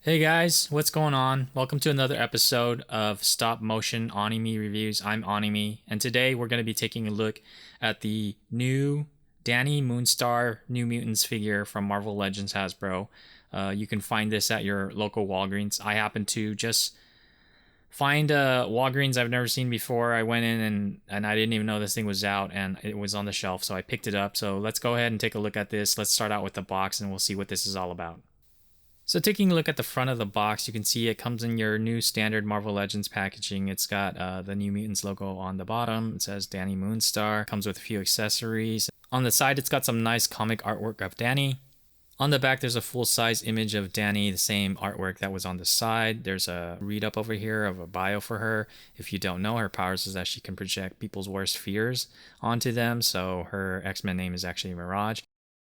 Hey guys, what's going on? Welcome to another episode of Stop Motion Anime Reviews. I'm Anime, and today we're going to be taking a look at the new Dani Moonstar New Mutants figure from Marvel Legends Hasbro. You can find this at your local Walgreens. I happen to just find a Walgreens I've never seen before. I went in and I didn't even know this thing was out and it was on the shelf, so I picked it up. So let's go ahead and take a look at this. Let's start out with the box and we'll see what this is all about. So taking a look at the front of the box, you can see it comes in your new standard Marvel Legends packaging. It's got the New Mutants logo on the bottom. It says Dani Moonstar. Comes with a few accessories. On the side, it's got some nice comic artwork of Dani. On the back, there's a full-size image of Dani, the same artwork that was on the side. There's a read-up over here of a bio for her. If you don't know, her powers is that she can project people's worst fears onto them. So her X-Men name is actually Mirage.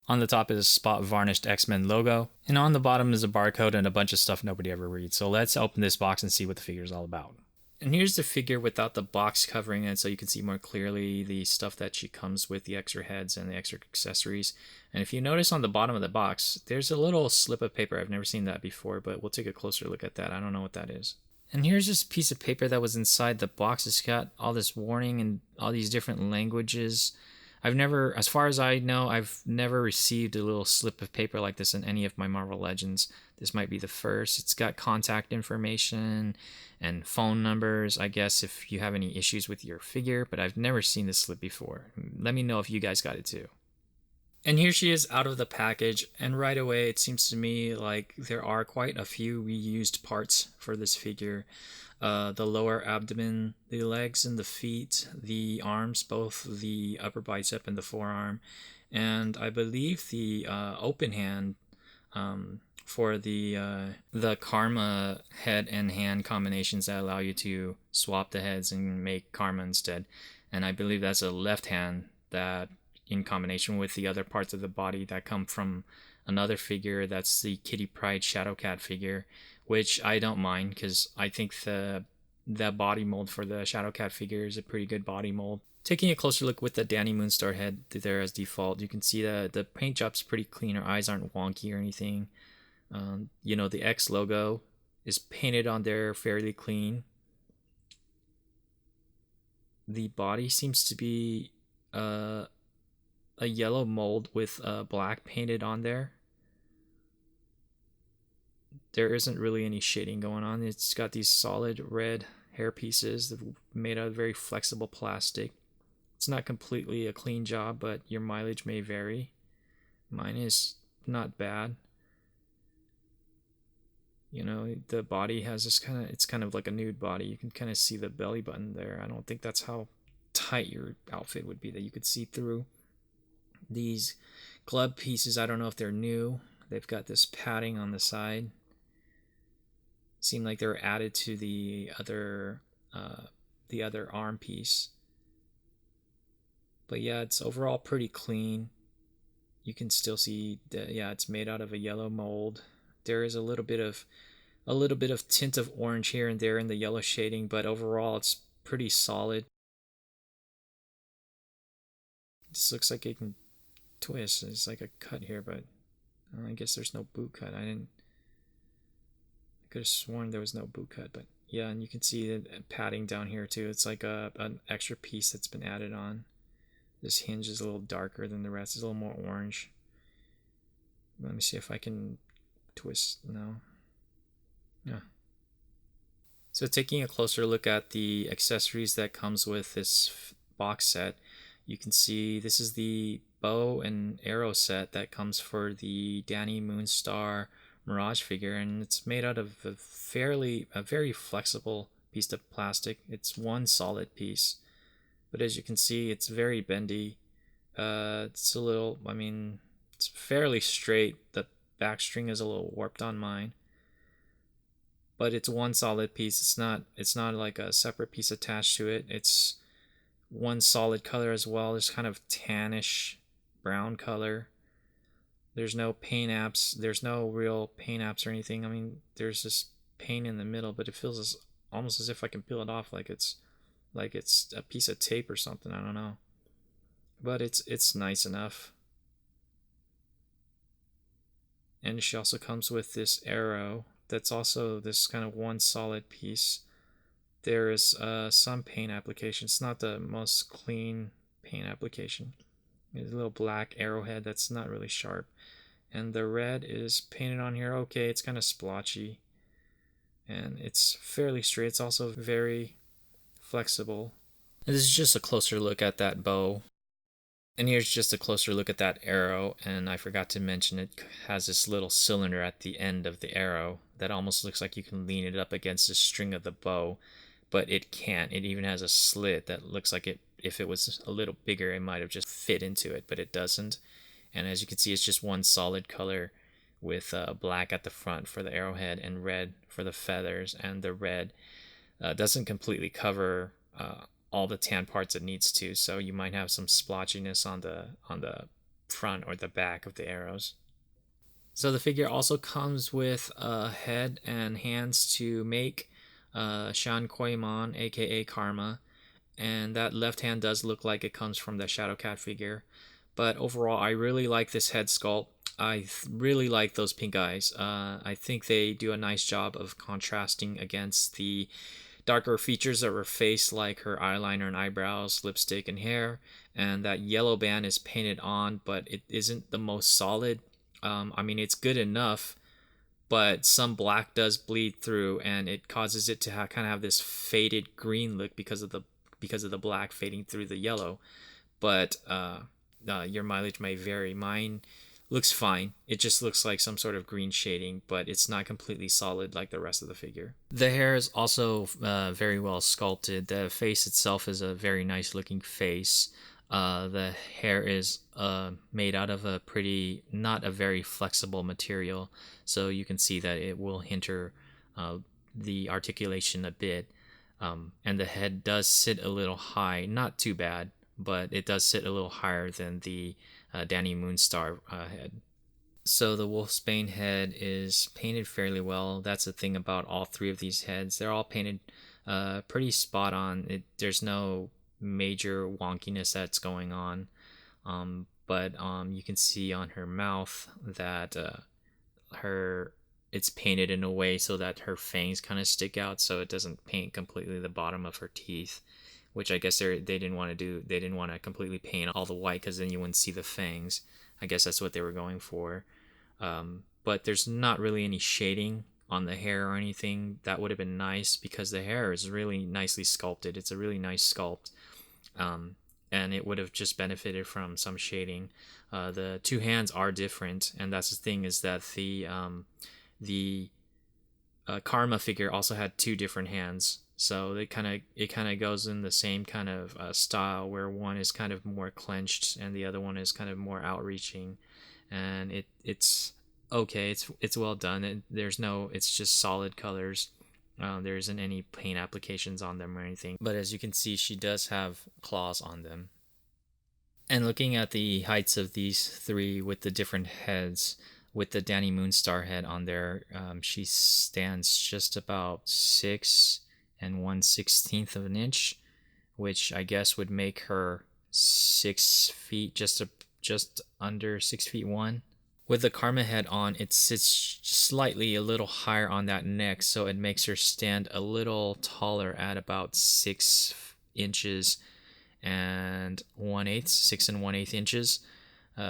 On the top is a spot varnished X-Men logo, and on the bottom is a barcode and a bunch of stuff nobody ever reads. So let's open this box and see what the figure is all about. And here's the figure without the box covering it, so you can see more clearly the stuff that she comes with, the extra heads and the extra accessories. And if you notice on the bottom of the box, there's a little slip of paper. I've never seen that before, but we'll take a closer look at that. I don't know what that is. And here's this piece of paper that was inside the box. It's got all this warning and all these different languages. I've never, as far as I know, I've never received a little slip of paper like this in any of my Marvel Legends. This might be the first. It's got contact information and phone numbers, I guess, if you have any issues with your figure, but I've never seen this slip before. Let me know if you guys got it too. And here she is out of the package, and right away it seems to me like there are quite a few reused parts for this figure. The lower abdomen, the legs and the feet, the arms, both the upper bicep and the forearm, and I believe the open hand for the Karma head and hand combinations that allow you to swap the heads and make Karma instead. And I believe that's a left hand that in combination with the other parts of the body that come from another figure. That's the Kitty Pryde Shadowcat figure, which I don't mind because I think the body mold for the Shadowcat figure is a pretty good body mold. Taking a closer look with the Dani Moonstar head there as default, you can see that the paint job's pretty clean. Her eyes aren't wonky or anything. The X logo is painted on there fairly clean. The body seems to be a yellow mold with black painted on there. There isn't really any shading going on. It's got these solid red hair pieces that are made out of very flexible plastic. It's not completely a clean job, but your mileage may vary. Mine is not bad. The body has this it's kind of like a nude body. You can kind of see the belly button there. I don't think that's how tight your outfit would be that you could see through. These glove pieces, I don't know if they're new. They've got this padding on the side. Seem like they're added to the other arm piece. But yeah, it's overall pretty clean. You can still see that, yeah, it's made out of a yellow mold. There is a little bit of tint of orange here and there in the yellow shading, but overall it's pretty solid. This looks like it can twist. It's like a cut here, but I guess there's no boot cut. I could have sworn there was no boot cut, but yeah, and you can see the padding down here too. It's like an extra piece that's been added on. This hinge is a little darker than the rest. It's a little more orange. Let me see if I can twist. No. Yeah. So taking a closer look at the accessories that comes with this box set, you can see this is the bow and arrow set that comes for the Dani Moonstar Mirage figure, and it's made out of a very flexible piece of plastic. It's one solid piece, but as you can see, it's very bendy. It's a little, it's fairly straight. The back string is a little warped on mine, but it's one solid piece. It's not like a separate piece attached to it. It's one solid color as well. There's kind of tannish brown color. There's no paint apps. There's no real paint apps or anything. There's this paint in the middle, but it feels almost as if I can peel it off like it's a piece of tape or something. I don't know, but it's nice enough. And she also comes with this arrow that's also this kind of one solid piece. There is some paint application. It's not the most clean paint application. There's a little black arrowhead that's not really sharp. And the red is painted on here. Okay, it's kind of splotchy. And it's fairly straight. It's also very flexible. And this is just a closer look at that bow. And here's just a closer look at that arrow, and I forgot to mention it has this little cylinder at the end of the arrow that almost looks like you can lean it up against the string of the bow, but it can't. It even has a slit that looks like it, if it was a little bigger, it might have just fit into it, but it doesn't. And as you can see, it's just one solid color with black at the front for the arrowhead and red for the feathers, and the red doesn't completely cover all the tan parts it needs to, so you might have some splotchiness on the front or the back of the arrows. So the figure also comes with a head and hands to make Xi'an Koimon, aka Karma, and that left hand does look like it comes from the Shadow Cat figure. But overall, I really like this head sculpt. I really like those pink eyes. I think they do a nice job of contrasting against the darker features of her face, like her eyeliner and eyebrows, lipstick, and hair. And that yellow band is painted on, but it isn't the most solid. I mean, it's good enough, but some black does bleed through, and it causes it to kind of have this faded green look because of the black fading through the yellow. But your mileage may vary. Mine looks fine. It just looks like some sort of green shading, but it's not completely solid like the rest of the figure. The hair is also very well sculpted. The face itself is a very nice looking face. The hair is made out of not a very flexible material, so you can see that it will hinder the articulation a bit. And the head does sit a little high, not too bad, but it does sit a little higher than the Dani Moonstar head. So the Wolfsbane head is painted fairly well. That's the thing about all three of these heads. They're all painted pretty spot on. There's no major wonkiness that's going on. But you can see on her mouth that it's painted in a way so that her fangs kind of stick out, so it doesn't paint completely the bottom of her teeth, which I guess they didn't want to do. They didn't want to completely paint all the white because then you wouldn't see the fangs. I guess that's what they were going for. But there's not really any shading on the hair or anything. That would have been nice because the hair is really nicely sculpted. It's a really nice sculpt. And it would have just benefited from some shading. The two hands are different, and that's the thing, is that the Karma figure also had two different hands. So it kind of goes in the same kind of style, where one is kind of more clenched and the other one is kind of more outreaching, and it's okay. It's well done. It's just solid colors. There isn't any paint applications on them or anything. But as you can see, she does have claws on them. And looking at the heights of these three with the different heads, with the Dani Moonstar head on there, she stands just about 6 1/16 of an inch, which I guess would make her 6 feet, just under 6'1". With the Karma head on, it sits slightly a little higher on that neck, so it makes her stand a little taller at about 6 inches and 1/8, 6 1/8 inches,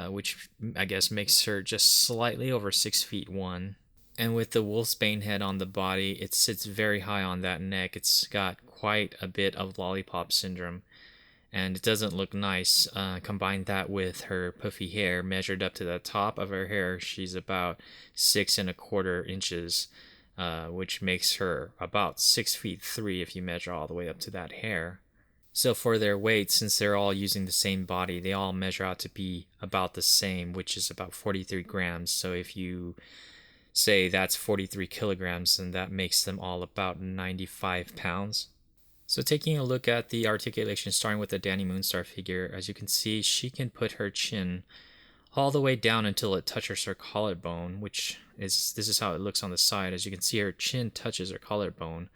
which I guess makes her just slightly over 6'1". And with the Wolfsbane head on the body, it sits very high on that neck. It's got quite a bit of lollipop syndrome, and it doesn't look nice. Combine that with her puffy hair, measured up to the top of her hair, she's about 6 1/4 inches, which makes her about 6'3" if you measure all the way up to that hair. So for their weight, since they're all using the same body, they all measure out to be about the same, which is about 43 grams. So if you say that's 43 kilograms, and that makes them all about 95 pounds. So taking a look at the articulation, starting with the Dani Moonstar figure, as you can see, she can put her chin all the way down until it touches her collarbone, this is how it looks on the side. As you can see, her chin touches her collarbone,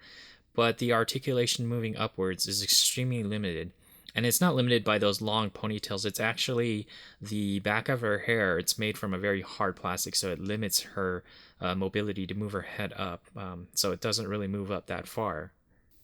but the articulation moving upwards is extremely limited. And it's not limited by those long ponytails. It's actually the back of her hair. It's made from a very hard plastic, so it limits her mobility to move her head up. So it doesn't really move up that far.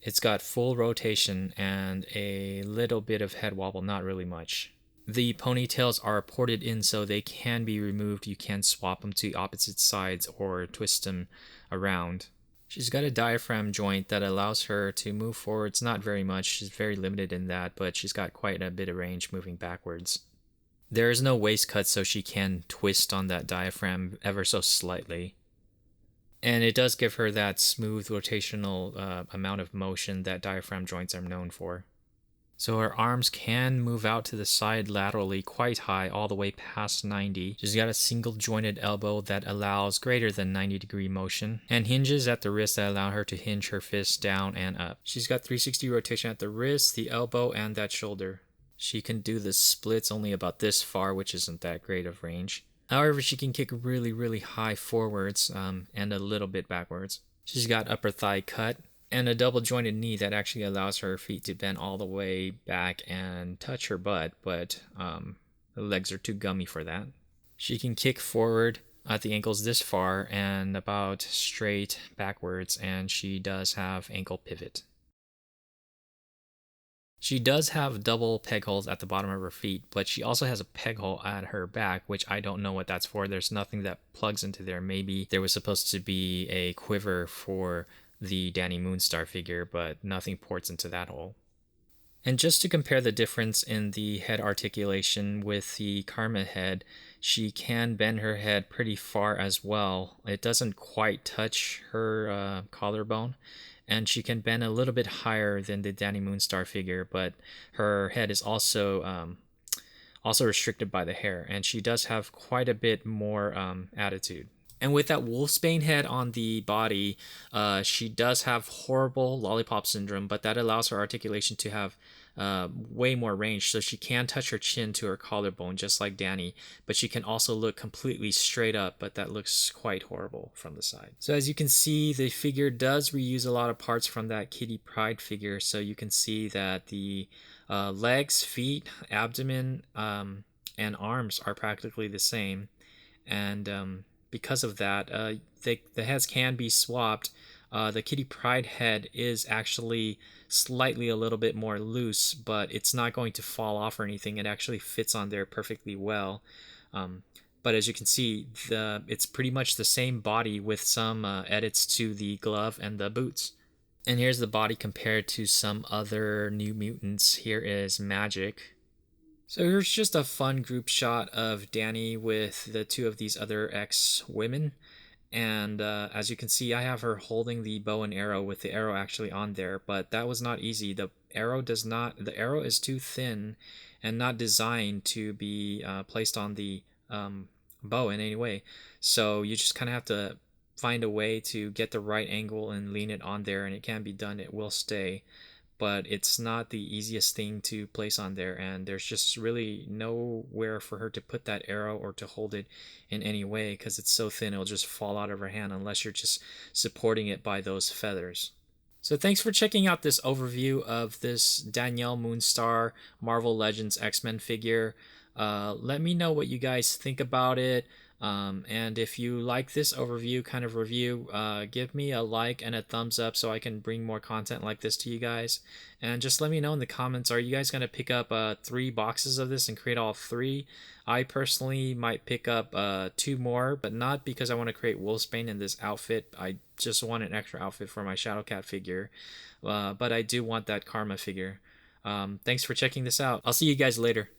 It's got full rotation and a little bit of head wobble, not really much. The ponytails are ported in so they can be removed. You can swap them to opposite sides or twist them around. She's got a diaphragm joint that allows her to move forwards, not very much. She's very limited in that, but she's got quite a bit of range moving backwards. There is no waist cut, so she can twist on that diaphragm ever so slightly. And it does give her that smooth rotational amount of motion that diaphragm joints are known for. So her arms can move out to the side laterally quite high, all the way past 90. She's got a single jointed elbow that allows greater than 90-degree motion, and hinges at the wrist that allow her to hinge her fists down and up. She's got 360 rotation at the wrist, the elbow, and that shoulder. She can do the splits only about this far, which isn't that great of range. However, she can kick really, really high forwards and a little bit backwards. She's got upper thigh cut, and a double jointed knee that actually allows her feet to bend all the way back and touch her butt, but the legs are too gummy for that. She can kick forward at the ankles this far and about straight backwards, and she does have ankle pivot. She does have double peg holes at the bottom of her feet, but she also has a peg hole at her back, which I don't know what that's for. There's nothing that plugs into there. Maybe there was supposed to be a quiver for the Dani Moonstar figure, but nothing ports into that hole. And just to compare the difference in the head articulation with the Karma head, she can bend her head pretty far as well. It doesn't quite touch her collarbone, and she can bend a little bit higher than the Dani Moonstar figure, but her head is also restricted by the hair, and she does have quite a bit more attitude. And with that Wolfsbane head on the body, she does have horrible lollipop syndrome, but that allows her articulation to have way more range. So she can touch her chin to her collarbone, just like Dani, but she can also look completely straight up, but that looks quite horrible from the side. So as you can see, the figure does reuse a lot of parts from that Kitty Pryde figure. So you can see that the legs, feet, abdomen, and arms are practically the same. And because of that, the heads can be swapped. The Kitty Pryde head is actually slightly a little bit more loose, but it's not going to fall off or anything. It actually fits on there perfectly well. But as you can see, it's pretty much the same body with some edits to the glove and the boots. And here's the body compared to some other New Mutants. Here is Magic. So here's just a fun group shot of Dani with the two of these other ex-women. And as you can see, I have her holding the bow and arrow with the arrow actually on there, but that was not easy. The arrow is too thin and not designed to be placed on the bow in any way. So you just kind of have to find a way to get the right angle and lean it on there, and it can be done. It will stay. But it's not the easiest thing to place on there, and there's just really nowhere for her to put that arrow or to hold it in any way because it's so thin it'll just fall out of her hand unless you're just supporting it by those feathers. So thanks for checking out this overview of this Dani Moonstar Marvel Legends X-Men figure. Let me know what you guys think about it. And if you like this overview kind of review, give me a like and a thumbs up so I can bring more content like this to you guys. And just let me know in the comments, are you guys going to pick up 3 boxes of this and create all 3? I personally might pick up 2 more, but not because I want to create Wolfsbane in this outfit. I just want an extra outfit for my Shadowcat figure. But I do want that Karma figure. Thanks for checking this out. I'll see you guys later.